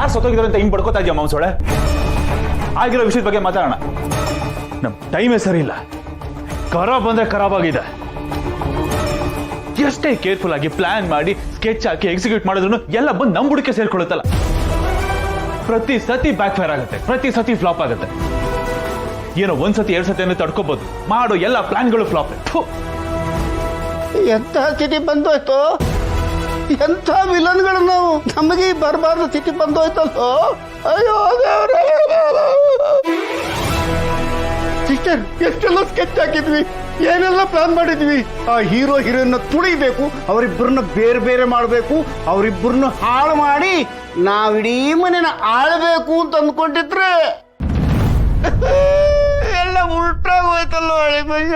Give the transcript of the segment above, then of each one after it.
ಯಾರು ಸತ್ತೋಗಿದ್ರು ಅಂತ ಹಿಂಗ್ ಬಡ್ಕೋತಾ ಇದೆಯಾ ಮಾಂಸೋಳೆ? ಆಗಿರೋ ವಿಷಯದ ಬಗ್ಗೆ ಮಾತಾಡೋಣ. ನಮ್ ಟೈಮೇ ಸರಿ ಇಲ್ಲ. ಖರಾಬ್ ಅಂದ್ರೆ ಖರಾಬ್ ಆಗಿದೆ. ಎಷ್ಟೇ ಕೇರ್ಫುಲ್ ಆಗಿ ಪ್ಲಾನ್ ಮಾಡಿ ಸ್ಕೆಚ್ ಹಾಕಿ ಎಕ್ಸಿಕ್ಯೂಟ್ ಮಾಡಿದ್ರು ಎಲ್ಲ ಬಂದು ನಮ್ ಬುಡಕ್ಕೆ ಸೇರ್ಕೊಳ್ಳುತ್ತಲ್ಲ. ಪ್ರತಿ ಸತಿ ಬ್ಯಾಕ್ ಫೈರ್ ಆಗುತ್ತೆ, ಪ್ರತಿ ಸತಿ ಫ್ಲಾಪ್ ಆಗುತ್ತೆ. ಏನೋ ಒಂದ್ಸತಿ 2 ಸತಿ ತಡ್ಕೋಬಹುದು, ಮಾಡೋ ಎಲ್ಲ ಪ್ಲಾನ್ಗಳು ಫ್ಲಾಪ್. ಎಂತ ಸ್ಥಿತಿ ಬಂದೋಯ್ತು, ಎಂಥ ವಿಲನ್ಗಳು ನಾವು. ನಮಗೆ ಬರಬಾರ್ದು ಸ್ಥಿತಿ ಬಂದೋಯ್ತಲ್ಲೋ. ಅಯ್ಯೋ ದೇವ್ರೇ. ಸಿಸ್ಟರ್, ಎಷ್ಟೆಲ್ಲ ಸ್ಕೆಚ್ ಹಾಕಿದ್ವಿ, ಏನೆಲ್ಲ ಪ್ಲಾನ್ ಮಾಡಿದ್ವಿ. ಆ ಹೀರೋ ಹೀರೋಯಿನ್ ತುಳಿಬೇಕು, ಅವರಿಬ್ಬರನ್ನ ಬೇರೆ ಬೇರೆ ಮಾಡಬೇಕು, ಅವರಿಬ್ಬರನ್ನ ಹಾಳು ಮಾಡಿ ನಾವಿಡೀ ಮನೆನ ಆಳ್ಬೇಕು ಅಂತ ಅಂದ್ಕೊಂಡಿದ್ರೆ ಎಲ್ಲ ಉಲ್ಟಾಗೋಯ್ತಲ್ಲೋ ಅಳಿಮಯ್ಯ.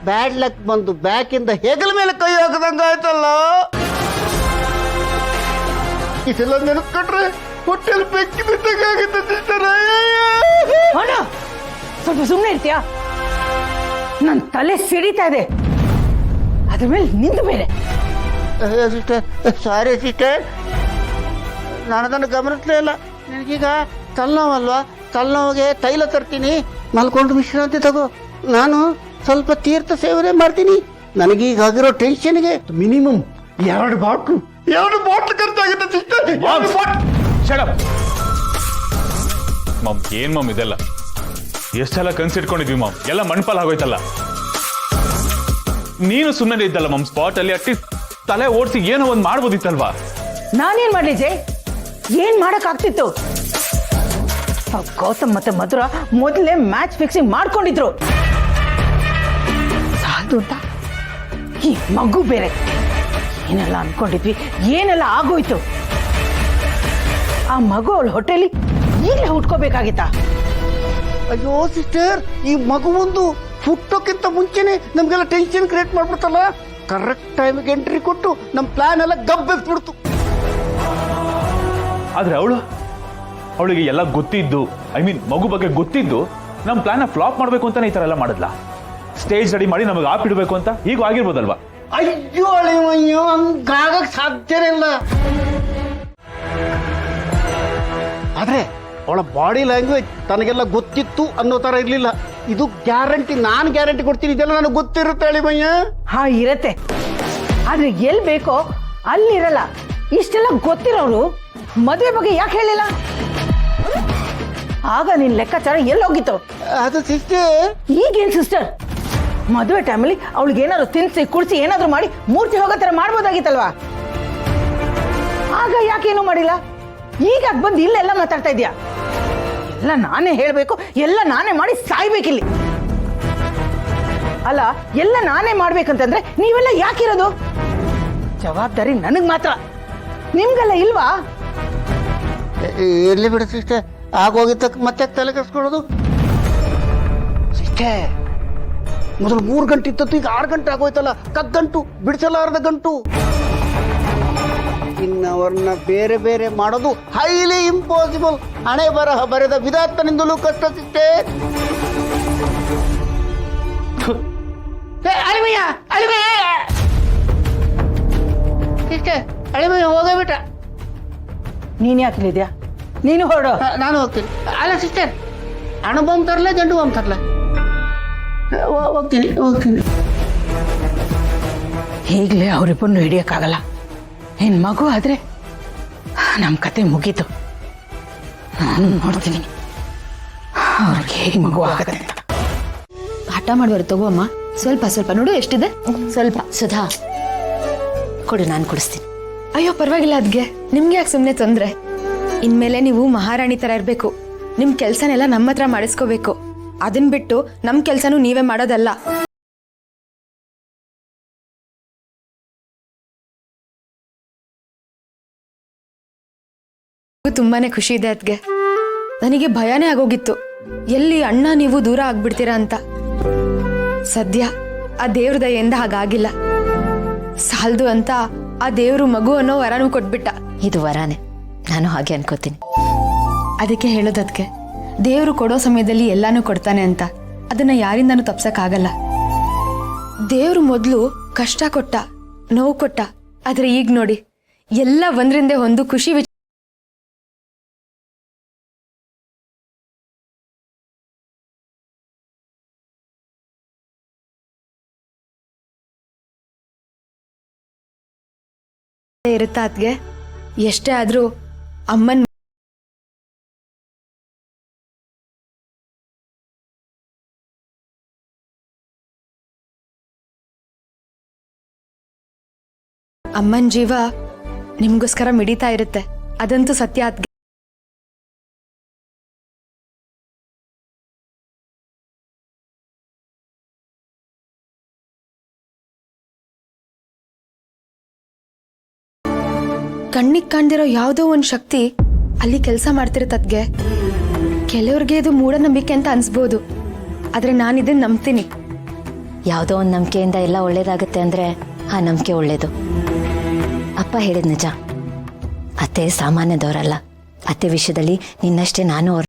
ಬ್ಯಾಡ್ ಲಕ್ ಬಂದು ಬ್ಯಾಕಿಂದ ಹೆಗಲ ಮೇಲೆ ಕೈ ಹಾಕದಂಗ ಆಯ್ತಲ್ಲ. ಇದೆಲ್ಲ ನೆನಸ್ಕೊಂಡ್ರೆ ಹೊಟ್ಟೆಲ್ ಬೆಕ್ಕಿ ಬಿದ್ದಾಗಿದ್ದ ಸಿಸ್ಟರ್. ಸ್ವಲ್ಪ ಸುಮ್ಮನೆ ಇರ್ತೀಯಾ? ನನ್ನ ತಲೆ ಸಿಡಿತಾ ಇದೆ, ಅದ್ರ ಮೇಲೆ ನಿಂದು ಬೇರೆ. ಸಿಸ್ಟರ್, ಸಾರಿ ಸಿಸ್ಟರ್, ನಾನು ಅದನ್ನು ಗಮನಿಸ್ಲೇ ಇಲ್ಲ. ನನಗೀಗ ತಲೆನೋವಲ್ವಾ, ತಲೆನೋವಿಗೆ ತೈಲ ತರ್ತೀನಿ, ಮಲ್ಕೊಂಡು ವಿಶ್ರಾಂತಿ ತಗೋ. ನಾನು ಸ್ವಲ್ಪ ತೀರ್ಥ ಸೇವನೆ ಮಾಡ್ತೀನಿ. ನನಗೀಗಾಗಿರೋ ಟೆನ್ಷನ್ಗೆ ಮಿನಿಮಮ್ 2 ಬಾಟ್ಲು ಖರ್ಚಾಗುತ್ತೆ ಸಿಸ್ಟರ್. ಮಮ್, ಏನ್ ಮಮ್ ಇದೆಲ್ಲ? ಎಷ್ಟೆಲ್ಲ ಕನ್ಸಿಟ್ಕೊಂಡಿದ್ವಿ ಮಮ್, ಎಲ್ಲ ಮಣ್ಪಾಲ್ ಆಗೋಯ್ತಲ್ಲ. ನೀನು ಸುಮ್ಮನೆ ಇದ್ದಲ್ಲ ಮಮ್, ಸ್ಪಾಟ್ ಅಲ್ಲಿ ಅಟ್ಲೀಸ್ಟ್ ತಲೆ ಓಡಿಸಿ ಏನೋ ಒಂದ್ ಮಾಡ್ಬೋದಿತ್ತಲ್ವಾ? ನಾನೇನ್ ಮಾಡ್ಲಿ ಜಯ್? ಏನ್ ಮಾಡಕ್ ಆಗ್ತಿತ್ತು? ಗೌತಮ್ ಮತ್ತೆ ಮಧುರ ಮೊದಲೇ ಮ್ಯಾಚ್ ಫಿಕ್ಸಿಂಗ್ ಮಾಡ್ಕೊಂಡಿದ್ರು. ಸಾಲದು ಅಂತ ಈ ಮಗು ಬೇರೆ. ಏನೆಲ್ಲ ಅನ್ಕೊಂಡಿದ್ವಿ, ಏನೆಲ್ಲ ಆಗೋಯ್ತು. ಆ ಮಗು ಅವಳ ಹೊಟ್ಟೆಲಿ ಈಗಲೇ ಹುಟ್ಕೋಬೇಕಾಗಿತ್ತ? ಅಯ್ಯೋ ಸಿಸ್ಟರ್, ಈ ಮಗುವೊಂದು ಹುಟ್ಟೋಕ್ಕಿಂತ ಮುಂಚೆನೆ ನಮ್ಗೆಲ್ಲ ಟೆನ್ಷನ್ ಕ್ರಿಯೇಟ್ ಮಾಡ್ಬಿಡ್ತಲ್ಲ. ಕರೆಕ್ಟ್ ಟೈಮಿಗೆ ಎಂಟ್ರಿ ಕೊಟ್ಟು ನಮ್ಮ ಪ್ಲಾನ್ ಎಲ್ಲ ಗಬ್ಬೆಸ್ಬಿಡ್ತು. ಆದ್ರೆ ಅವಳಿಗೆ ಎಲ್ಲ ಗೊತ್ತಿದ್ದು, ಐ ಮೀನ್ ಮಗು ಬಗ್ಗೆ ಗೊತ್ತಿದ್ದು, ನಮ್ಮ ಪ್ಲಾನ್ ಫ್ಲಾಪ್ ಮಾಡ್ಬೇಕು ಅಂತಾನೆ ಈ ತರ ಎಲ್ಲ ಮಾಡಿದ್ಲ. ಸ್ಟೇಜ್ ರೆಡಿ ಮಾಡಿ ನಮಗೆ ಆಪಿಡ್ಬೇಕು ಅಂತ ಹೀಗೂ ಆಗಿರ್ಬೋದಲ್ವಾ? ಅಯ್ಯೋ ಅಳಿಮಯ್ಯೋ, ಹಂಗಾಗಕ್ ಸಾಧ್ಯನೇ ಇಲ್ಲ. ಆದ್ರೆ ಅವಳ ಬಾಡಿ ಲ್ಯಾಂಗ್ವೇಜ್ ತನಗೆಲ್ಲ ಗೊತ್ತಿತ್ತು ಅನ್ನೋ ತರ ಇರ್ಲಿಲ್ಲ. ಇದು ಗ್ಯಾರಂಟಿ, ನಾನು ಗ್ಯಾರಂಟಿ ಕೊಡ್ತೀನಿ, ಇದೆಲ್ಲ ನನಗೆ ಗೊತ್ತಿರುತ್ತೆ ಅಳಿಮಯ್ಯ. ಹಾ, ಇರತ್ತೆ. ಆದ್ರೆ ಎಲ್ ಬೇಕೋ ಅಲ್ಲಿರಲ್ಲ. ಇಷ್ಟೆಲ್ಲ ಗೊತ್ತಿರೋರು ಮದುವೆ ಬಗ್ಗೆ ಯಾಕೆ ಹೇಳಿಲ್ಲ? ಆಗ ನಿನ್ ಲೆಕ್ಕಾಚಾರ ಎಲ್ಲೋಗಿತ್ತು? ಅದು ಸಿಸ್ಟರ್, ಈಗೇನ್ ಸಿಸ್ಟರ್? ಮದುವೆ ಟೈಮಲ್ಲಿ ಅವಳಿಗೆ ಏನಾದ್ರು ತಿನ್ಸಿ ಕುಡಿಸಿ ಏನಾದ್ರು ಮಾಡಿ ಮೂರ್ತಿ ಹೋಗೋ ತರ ಮಾಡ್ಬೋದಾಗಿತ್ತಲ್ವಾ? ಆಗ ಯಾಕೇನು ಮಾಡಿಲ್ಲ? ಈಗ ಅದ್ ಬಂದು ಇಲ್ಲೆಲ್ಲ ಮಾತಾಡ್ತಾ ಇದ್ಯಾ? ಎಲ್ಲ ನಾನೇ ಹೇಳ್ಬೇಕು, ಎಲ್ಲ ನಾನೇ ಮಾಡಿ ಸಾಯ್ಬೇಕಿಲ್ಲಿ. ಅಲ್ಲ, ಎಲ್ಲ ನಾನೇ ಮಾಡ್ಬೇಕಂತಂದ್ರೆ ನೀವೆಲ್ಲ ಯಾಕಿರೋದು? ಜವಾಬ್ದಾರಿ ನನಗ್ ಮಾತ್ರ, ನಿಮ್ಗೆಲ್ಲ ಇಲ್ವಾ? ಇರ್ಲಿ ಬಿಡು ಸಿಸ್ಟರ್, ಆಗೋಗಿದ್ದಕ್ಕೆ ಮತ್ತೆ ತಲೆ ಕೆಡಿಸ್ಕೊಳ್ಳೋದು. ಸಿಸ್ಟರ್, ಮೊದಲು 3 ಗಂಟೆ ಇತ್ತು, ಈಗ 6 ಗಂಟೆ ಆಗೋಯ್ತಲ್ಲ. ಕಗ್ಗಂಟು ಬಿಡಿಸಲಾರದ ಗಂಟು. ಇನ್ನು ಅವ್ರನ್ನ ಬೇರೆ ಬೇರೆ ಮಾಡೋದು ಹೈಲಿ ಇಂಪಾಸಿಬಲ್. ಹಣೆ ಬರಹ ಬರೆದ ವಿಧಾತನಿಂದಲೂ ಕಷ್ಟ ಸಿಸ್ಟರ್. ಅಳಿಮಯ್ಯ, ಸಿಸ್ಟರ್, ಅಳಿಮಯ್ಯ ಹೋಗಬಿಟ್ಟ. ನೀನ್ ಯಾಕಿದ್ಯಾ? ನೀನು ಹೊರಡು. ನಾನು ಹೋಗ್ತೀನಿ. ಅಲ್ಲ ಸಿಸ್ಟರ್, ಹಣ ಬಾಂಬ್ ತರಲ, ಜಂಡು ಬಾಂಬ್ ತರಲ? ಹೋಗ್ತೀನಿ. ಈಗಲೇ ಅವರಿಬ್ಬರನ್ನು ಹಿಡಿಯಕ್ಕಾಗಲ್ಲ. ಹೆಣ್ ಮಗು ಆದ್ರೆ ನಮ್ಮ ಕತೆ ಮುಗೀತು. ನಾನು ನೋಡ್ತೀನಿ ಅವ್ರಿಗೆ ಹೇಗೆ ಮಗು ಆಗತ್ತೆ ಅಂತ. ಹಠ ಮಾಡುವರು ತಗೋ ಅಮ್ಮ. ಸ್ವಲ್ಪ ನೋಡು ಎಷ್ಟಿದೆ. ಸ್ವಲ್ಪ ಸುಧಾ ಕೊಡು, ನಾನು ಕೊಡಿಸ್ತೀನಿ. ಅಯ್ಯೋ ಪರವಾಗಿಲ್ಲ, ಅದ್ಗೆ ನಿಮ್ಗೆ ಯಾಕೆ ಸುಮ್ಮನೆ ತೊಂದ್ರೆ? ಇನ್ಮೇಲೆ ನೀವು ಮಹಾರಾಣಿ ತರ ಇರ್ಬೇಕು. ನಿಮ್ ಕೆಲ್ಸನೆಲ್ಲ ನಮ್ಮ ಹತ್ರ ಮಾಡಿಸ್ಕೋಬೇಕು. ಅದನ್ ಬಿಟ್ಟು ನಮ್ ಕೆಲ್ಸನೂ ನೀವೇ ಮಾಡೋದಲ್ಲ. ತುಂಬಾನೇ ಖುಷಿ ಇದೆ ಅದ್ಗೆ. ನನಗೆ ಭಯನೇ ಆಗೋಗಿತ್ತು, ಎಲ್ಲಿ ಅಣ್ಣ ನೀವು ದೂರ ಆಗ್ಬಿಡ್ತೀರಾ ಅಂತ. ಸದ್ಯ ಆ ದೇವ್ರ ದಯೆಯಿಂದ ಹಾಗಾಗಿಲ್ಲ. ಸಾಲ್ದು ಅಂತ ಆ ದೇವ್ರು ಮಗು ಅನ್ನೋ ವರನೂ ಕೊಟ್ಬಿಟ್ಟ. ಇದು ವರಾನೆ, ನಾನು ಹಾಗೆ ಅನ್ಕೋತೀನಿ. ಅದಕ್ಕೆ ಹೇಳೋದಕ್ಕೆ ದೇವರು ಕೊಡೋ ಸಮಯದಲ್ಲಿ ಎಲ್ಲಾನು ಕೊಡ್ತಾನೆ ಅಂತ ಅದನ್ನ ಯಾರಿಂದನೂ ತಪ್ಸಕ್ಕಾಗಲ್ಲ. ದೇವ್ರು ಮೊದಲು ಕಷ್ಟ ಕೊಟ್ಟ, ನೋವು ಕೊಟ್ಟ, ಆದ್ರೆ ಈಗ ನೋಡಿ ಎಲ್ಲ ಒಂದ್ರಿಂದೆ ಒಂದು ಖುಷಿ ಇರುತ್ತಾ ಅದ್ಗೆ. ಎಷ್ಟೇ ಆದ್ರೂ ಅಮ್ಮನ್ ಅಮ್ಮನ್ ಜೀವ ನಿಮ್ಗೋಸ್ಕರ ಮಿಡಿತಾ ಇರುತ್ತೆ, ಅದಂತೂ ಸತ್ಯ ಅದ್ಗೆ. ಕಣ್ಣಿಗೆ ಕಾಣ್ದಿರೋ ಯಾವುದೋ ಒಂದು ಶಕ್ತಿ ಅಲ್ಲಿ ಕೆಲಸ ಮಾಡ್ತಿರತ್ತದ್ಗೆ. ಕೆಲವ್ರಿಗೆ ಇದು ಮೂಢನಂಬಿಕೆ ಅಂತ ಅನ್ಸ್ಬೋದು, ಆದ್ರೆ ನಾನು ಇದನ್ನ ನಂಬ್ತೀನಿ. ಯಾವುದೋ ಒಂದು ನಂಬಿಕೆಯಿಂದ ಎಲ್ಲ ಒಳ್ಳೇದಾಗುತ್ತೆ ಅಂದ್ರೆ ಆ ನಂಬಿಕೆ ಒಳ್ಳೇದು. ಅಪ್ಪ ಹೇಳಿದ ನಿಜ. ಅತ್ತೆ ಸಾಮಾನ್ಯದವರಲ್ಲ. ಅತ್ತೆ ವಿಷಯದಲ್ಲಿ ನಿನ್ನಷ್ಟೇ ನಾನು ಅವ್ರ